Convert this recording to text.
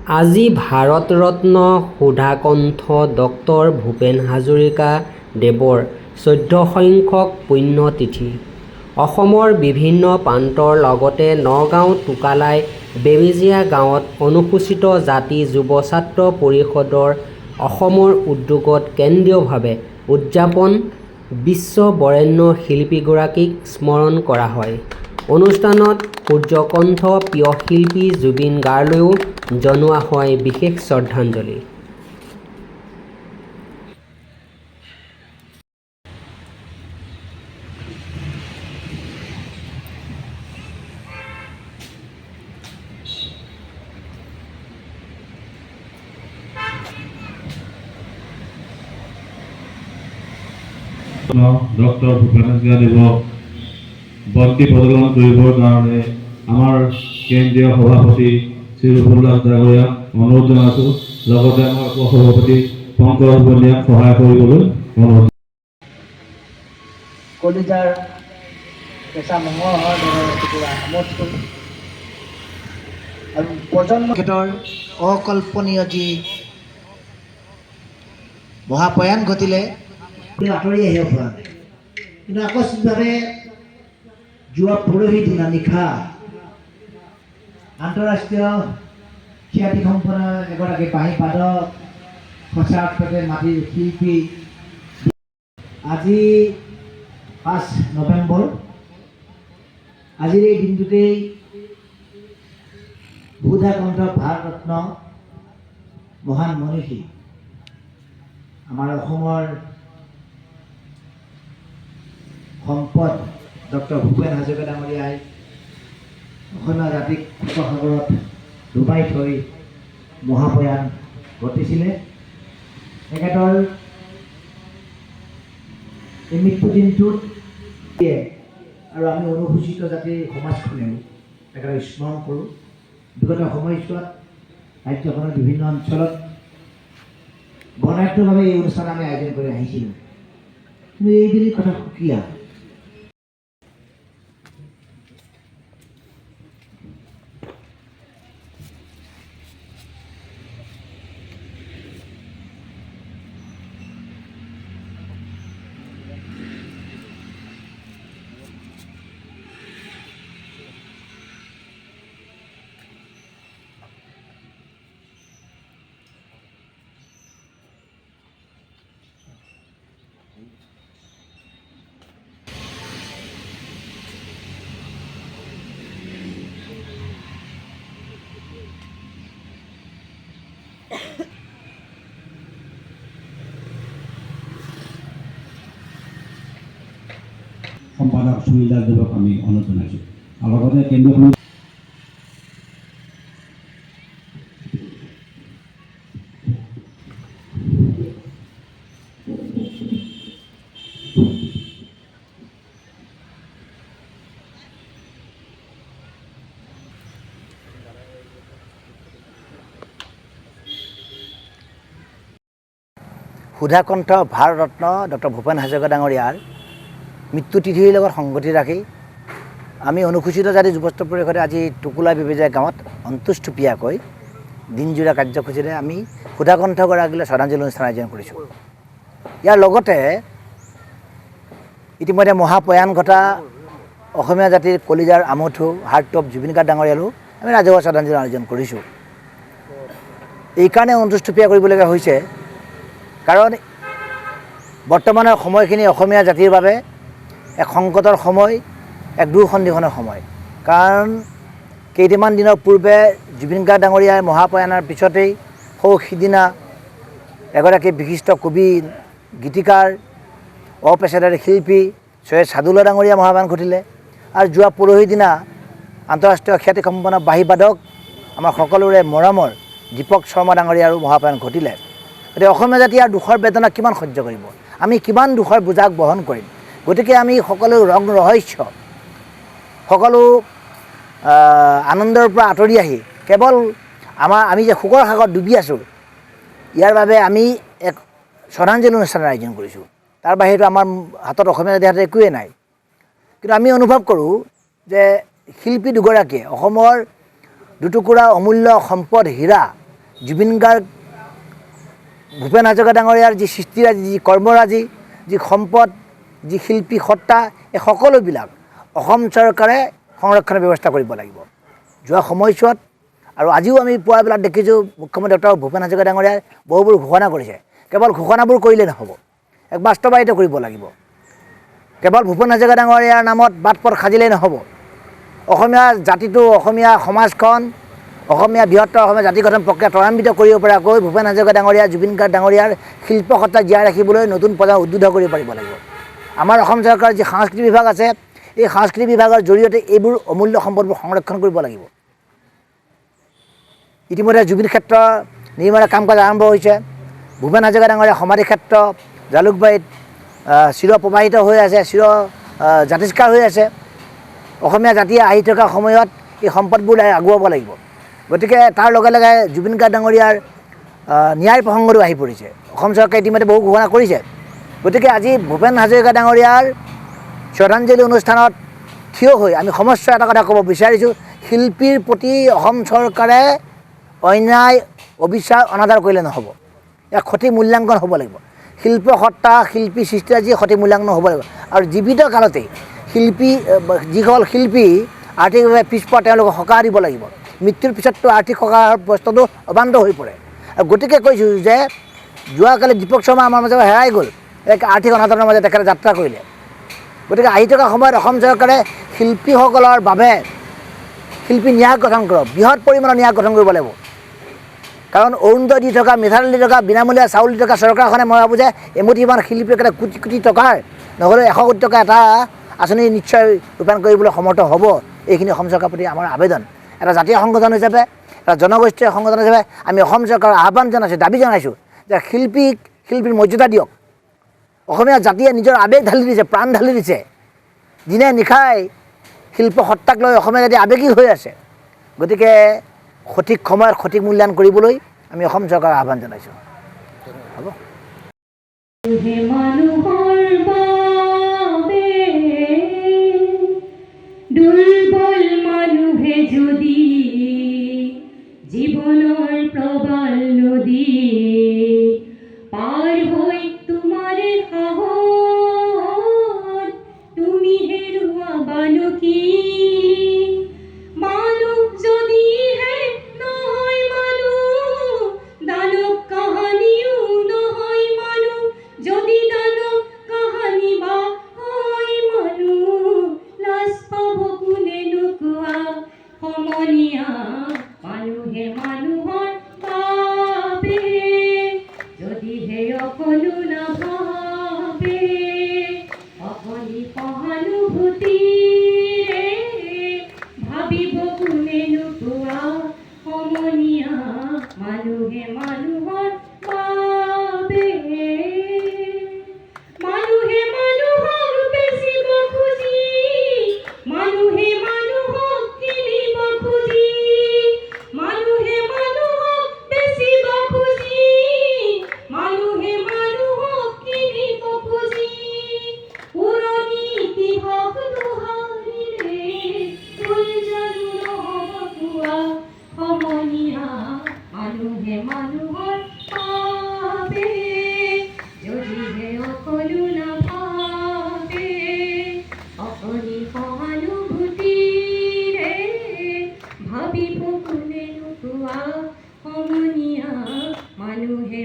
আজি ভাৰত ৰত্ন সুধাকণ্ঠ ডক্টৰ ভূপেন হাজৰিকা দেৱৰ 14 সংখ্যক পুণ্যতিথি। অসমৰ বিভিন্ন প্ৰান্তৰ লগতে নগাঁও টোকালাই বেবেজীয়া গাঁৱত অনুসূচিত জাতি যুৱ ছাত্ৰ পৰিষদৰ অসমৰ উদ্যোগত কেন্দ্ৰীয়ভাৱে উদযাপন বিশ্ব বৰেণ্য শিল্পীগৰাকীক স্মৰণ কৰা হয়। অনুষ্ঠানত সূৰ্যকণ্ঠ প্ৰিয় শিল্পী জুবিন গাৰ্গলৈও জনোৱা হয় বিশেষ শ্ৰদ্ধাঞ্জলি। ডক্টৰ ভূপেন হাজৰিকা দেৱক বন্তি প্ৰজ্বলন কৰিবৰ কাৰণে আমাৰ কেন্দ্ৰীয় সভাপতি শ্ৰী ৰূপল দাস ডাঙৰীয়াক অনুৰোধ জনাইছোঁ। লগতে আমাৰ সভাপতি পংকজ বনিয়াক সহায় কৰিবলৈ অনুৰোধ। কলিজাৰ কেঁচা মঙহৰ দৰে টুকুৰা আমোদটো আৰু প্ৰজন্ম ক্ষেত্ৰৰ অকল্পনীয় যি মহাপ্ৰয়াণ ঘটিলে আঁতৰি আহিব পৰা নাই। কিন্তু আকস্মিকভাৱে যোৱা পৰহি দিনা নিশা আন্তঃৰাষ্ট্ৰীয় খ্যাতিসম্পন্ন এগৰাকী বাঁহীবাদক সঁচা অৰ্থতে মাটিৰ শিল্পী আজি 5 নৱেম্বৰ, আজিৰ এই দিনটোতেই সুধাকণ্ঠ ভাৰত ৰত্ন মহান মনীষী আমাৰ অসমৰ সম্পদ ডক্টৰ ভূপেন হাজৰিকা ডাঙৰীয়াই অসমীয়া জাতিক সাগৰত ডুবাই থৈ মহাপ্ৰয়াণ ঘটিছিলে। তেখেতৰ এই মৃত্যু দিনটোত আৰু আমি অনুসূচিত জাতিৰ সমাজখনেও তেখেতক স্মৰণ কৰোঁ। বিগত সময়ছোৱাত ৰাজ্যখনৰ বিভিন্ন অঞ্চলত বৰ্ণাঢ্যভাৱে এই অনুষ্ঠান আমি আয়োজন কৰি আহিছিলোঁ। কিন্তু এইখিনি কথা সুকীয়া। সম্পাদক সুনীল দাস দেৱক আমি অনুৰোধ জনাইছোঁ। আৰু লগতে কেন্দ্ৰীয় সুধাকণ্ঠ ভাৰত ৰত্ন ডক্টৰ ভূপেন হাজৰিকা ডাঙৰীয়াৰ মৃত্যুতিথিৰ লগত সংগতি ৰাখি আমি অনুসূচিত জাতি যুৱ ছাত্ৰ পৰিষদে আজি টোকোলাই বেবেজীয়া গাঁৱত অন্ত্যেষ্টিক্ৰিয়াকৈ দিনজোৰা কাৰ্যসূচীৰে আমি সুধাকণ্ঠগৰাকীলৈ শ্ৰদ্ধাঞ্জলি অনুষ্ঠান আয়োজন কৰিছোঁ। ইয়াৰ লগতে ইতিমধ্যে মহাপ্ৰয়াণ ঘটা অসমীয়া জাতিৰ কলিজাৰ আমঠু হাৰ্টথ্ৰব জুবিন গাৰ্গ ডাঙৰীয়ালৈও আমি ৰাজহুৱা শ্ৰদ্ধাঞ্জলি আয়োজন কৰিছোঁ। এইকাৰণে অন্ত্যেষ্টিক্ৰিয়া কৰিবলগীয়া হৈছে কাৰণ বৰ্তমানৰ সময়খিনি অসমীয়া জাতিৰ বাবে এক সংকটৰ সময়, এক দুঃসন্দিখনৰ সময়। কাৰণ কেইটামান দিনৰ পূৰ্বে জুবিন গাৰ্গ ডাঙৰীয়াৰ মহাপ্ৰয়াণৰ পিছতেই সিদিনা এগৰাকী বিশিষ্ট কবি, গীতিকাৰ, অপেচাদাৰী শিল্পী চৈয়দ ছাদুল্লা ডাঙৰীয়া মহাপ্ৰয়াণ ঘটিলে। আৰু যোৱা পৰহি দিনা আন্তঃৰাষ্ট্ৰীয় খ্যাতিসম্পন্ন বাঁহীবাদক আমাৰ সকলোৰে মৰমৰ দীপক শৰ্মা ডাঙৰীয়াৰো মহাপ্ৰয়াণ ঘটিলে। গতিকে অসমীয়া জাতি আৰু দুখৰ বেদনা কিমান সহ্য কৰিব, আমি কিমান দুখৰ বোজাক বহন কৰিম। গতিকে আমি সকলো ৰং ৰহস্য, সকলো আনন্দৰ পৰা আঁতৰি আহি কেৱল আমি যে শোকৰ সাগৰত ডুবি আছোঁ, ইয়াৰ বাবে আমি এক শ্ৰদ্ধাঞ্জলি অনুষ্ঠানৰ আয়োজন কৰিছোঁ। তাৰ বাহিৰেতো আমাৰ হাতত অসমীয়া জাতিৰ হাতত একোৱেই নাই। কিন্তু আমি অনুভৱ কৰোঁ যে শিল্পী দুগৰাকীয়ে অসমৰ দুটুকুৰা অমূল্য সম্পদ হীৰা জুবিন গাৰ্গ, ভূপেন হাজৰিকা ডাঙৰীয়াৰ যি সৃষ্টিৰাজি, যি কৰ্মৰাজি, যি সম্পদ, যি শিল্পী সত্তা, এই সকলোবিলাক অসম চৰকাৰে সংৰক্ষণৰ ব্যৱস্থা কৰিব লাগিব। যোৱা সময়ছোৱাত আৰু আজিও আমি পুৱাবিলাক দেখিছোঁ মুখ্যমন্ত্ৰী ডক্টৰ ভূপেন হাজৰিকা ডাঙৰীয়াই বহুবোৰ ঘোষণা কৰিছে। কেৱল ঘোষণাবোৰ কৰিলে নহ'ব, এক বাস্তৱায়িত কৰিব লাগিব। কেৱল ভূপেন হাজৰিকা ডাঙৰীয়াৰ নামত বাট পথ সাজিলেই নহ'ব। অসমীয়া জাতিটো, অসমীয়া সমাজখন, অসমীয়া বৃহত্তৰ অসমীয়া জাতি গঠন প্ৰক্ৰিয়া ত্বৰান্বিত কৰিব পৰাকৈ ভূপেন হাজৰিকা ডাঙৰীয়া, জুবিন গাৰ্গ ডাঙৰীয়াৰ শিল্পসত্তা জীয়াই ৰাখিবলৈ নতুন প্ৰজন্ম উদ্বুদ্ধ কৰিব পাৰিব লাগিব। আমাৰ অসম চৰকাৰৰ যি সাংস্কৃতিক বিভাগ আছে, এই সাংস্কৃতিক বিভাগৰ জৰিয়তে এইবোৰ অমূল্য সম্পদবোৰ সংৰক্ষণ কৰিব লাগিব। ইতিমধ্যে জুবিন ক্ষেত্ৰ নিৰ্মাণৰ কাম কাজ আৰম্ভ হৈছে। ভূপেন হাজৰিকা ডাঙৰীয়া সমাধি ক্ষেত্ৰ জালুকবাৰীত চিৰ প্ৰবাহিত হৈ আছে, চিৰ জাতিষ্কাৰ হৈ আছে। অসমীয়া জাতিয়ে আহি থকা সময়ত এই সম্পদবোৰ আগুৱাব লাগিব। গতিকে তাৰ লগে লগে জুবিন গাৰ্গ ডাঙৰীয়াৰ ন্যায় প্ৰসংগটো আহি পৰিছে। অসম চৰকাৰে ইতিমধ্যে বহু ঘোষণা কৰিছে। গতিকে আজি ভূপেন হাজৰিকা ডাঙৰীয়াৰ শ্ৰদ্ধাঞ্জলি অনুষ্ঠানত থিয় হৈ আমি সমস্যা এটা কথা ক'ব বিচাৰিছোঁ, শিল্পীৰ প্ৰতি অসম চৰকাৰে অন্যায়, অবিচাৰ, অনাদাৰ কৰিলে নহ'ব। ইয়াৰ সঠিক মূল্যাংকন হ'ব লাগিব। শিল্প সত্তা, শিল্পী সৃষ্টিৰাজি সঠিক মূল্যাংকন হ'ব লাগিব। আৰু জীৱিত কালতেই শিল্পী, যিসকল শিল্পী আৰ্থিকভাৱে পিছপৰা, তেওঁলোকক সকাহ দিব লাগিব। মৃত্যুৰ পিছততো আৰ্থিক সকাহৰ বস্তুটো অবান্ধ হৈ পৰে। আৰু গতিকে কৈছোঁ যে যোৱাকালি দীপক শৰ্মা আমাৰ মাজত হেৰাই গ'ল, এক আৰ্থিক অনাটনৰ মাজত তেখেতে যাত্ৰা কৰিলে। গতিকে আহি থকা সময়ত অসম চৰকাৰে শিল্পীসকলৰ বাবে শিল্পী ন্যাস গঠন কৰক, বৃহৎ পৰিমাণৰ ন্যাস গঠন কৰিব লাগিব। কাৰণ অৰুণোদয় দি থকা, মিঠাতেল দি থকা, বিনামূলীয়া চাউল দি থকা চৰকাৰখনে মই ভাবোঁ যে এমুঠিমান শিল্পীৰ কাৰণে কোটি কোটি টকাৰ, নহ'লেও 100 কোটি টকা এটা আঁচনি নিশ্চয় ৰূপায়ণ কৰিবলৈ সমৰ্থ হ'ব। এইখিনি অসম চৰকাৰৰ প্ৰতি আমাৰ আবেদন। এটা জাতীয় সংগঠন হিচাপে, এটা জনগোষ্ঠীয় সংগঠন হিচাপে আমি অসম চৰকাৰৰ আহ্বান জনাইছোঁ, দাবী জনাইছোঁ যে শিল্পীৰ মৰ্যাদা দিয়ক। অসমীয়া জাতিয়ে নিজৰ আৱেগ ঢালি দিছে, প্ৰাণ ঢালি দিছে। দিনে নিশাই শিল্প সত্তাক লৈ অসমীয়া জাতি আৱেগিক হৈ আছে। গতিকে সঠিক সময়ত সঠিক মূল্যায়ন কৰিবলৈ আমি অসম চৰকাৰৰ আহ্বান জনাইছোঁ। হ'ব। দুৰ্বল মানুহে যদি জীৱনৰ প্ৰবাল নদী পাৰ হৈ তোমাৰ সাহস তুমি হেৰুৱাবানো কি? মানুহ যদিহে নহয় মানুহ, দানৱ কাহানিও নহয় মানুহ। যদি দানৱ কাহানি বা হয় মানুহ, লাজ পাব কোনেনো কোৱা? সমনীয়া মানুহে মানুহৰ বাবে যদিহে অকণো নাভাবে, অকণি সহানুভূতিৰে ভাবিব কোনেনো কোৱা? সমনীয়া মানুহে মানুহৰ বাবে। মানুহে মানুহক বেচিব খুজি, মানুহে মানুহক কিনিব খুজি, মানুহে মানুহক বেচিব খুজি, মানুহে মানুহক কিনিব খুজি। পুৰণি ইতিহাস দোহাৰিলে ভুল জানো নহ'ব কোৱা? সমনীয়া মানুহে মানুহৰ বাবে যদিহে অকণো নাভাবে, অকণি সহানুভূতিৰে ভাবিব কোনেনো কোৱা? সমনীয়া মানুহে